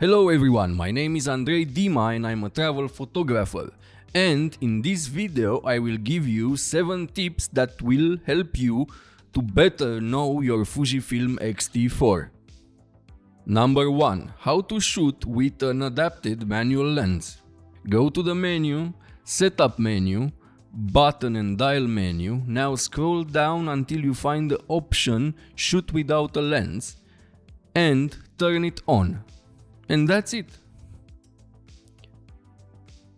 Hello everyone, my name is Andrei Dima and I'm a travel photographer. And in this video I will give you 7 tips that will help you to better know your Fujifilm X-T4. Number 1. How to shoot with an adapted manual lens. Go to the menu, Setup menu, Button and Dial menu. Now scroll down until you find the option Shoot without a lens and turn it on. And that's it.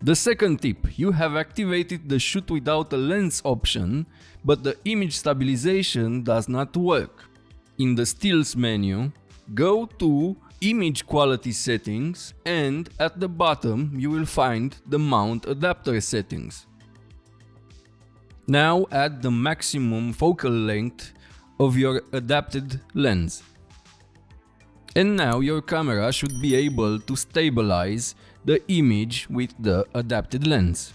The second tip, you have activated the shoot without a lens option, but the image stabilization does not work. In the stills menu, go to image quality settings and at the bottom you will find the mount adapter settings. Now add the maximum focal length of your adapted lens. And now your camera should be able to stabilize the image with the adapted lens.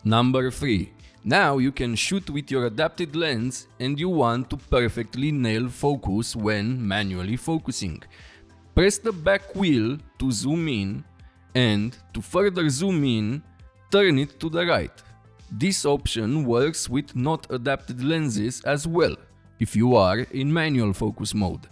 Number 3. Now you can shoot with your adapted lens and you want to perfectly nail focus when manually focusing. Press the back wheel to zoom in and to further zoom in, turn it to the right. This option works with not adapted lenses as well, if you are in manual focus mode.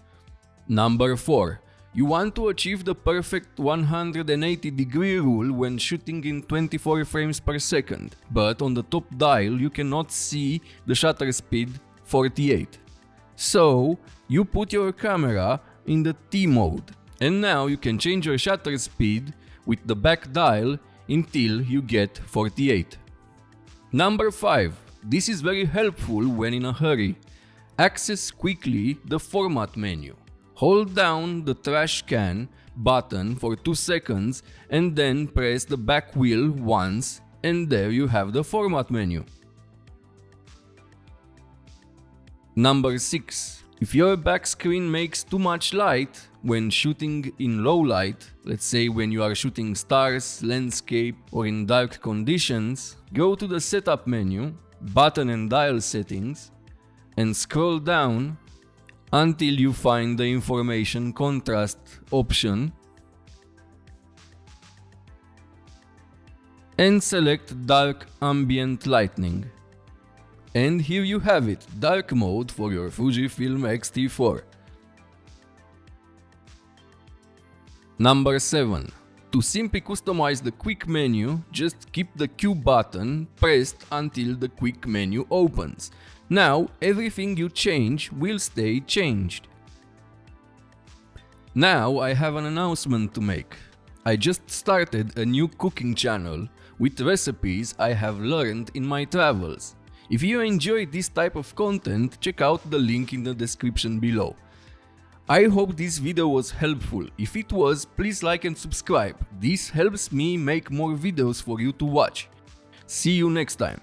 Number 4. You want to achieve the perfect 180-degree rule when shooting in 24 frames per second, but on the top dial you cannot see the shutter speed 48. So you put your camera in the T mode, and now you can change your shutter speed with the back dial until you get 48. Number 5. This is very helpful when in a hurry. Access quickly the format menu. Hold down the trash can button for 2 seconds and then press the back wheel once, and there you have the format menu. Number 6. If your back screen makes too much light when shooting in low light, let's say when you are shooting stars, landscape or in dark conditions, go to the setup menu, button and dial settings, and scroll down until you find the information contrast option and select dark ambient lighting. And here you have it, dark mode for your Fujifilm X-T4. Number 7. To simply customize the quick menu, just keep the Q button pressed until the quick menu opens. Now everything you change will stay changed. Now I have an announcement to make. I just started a new cooking channel with recipes I have learned in my travels. If you enjoy this type of content, check out the link in the description below. I hope this video was helpful. If it was, please like and subscribe. This helps me make more videos for you to watch. See you next time.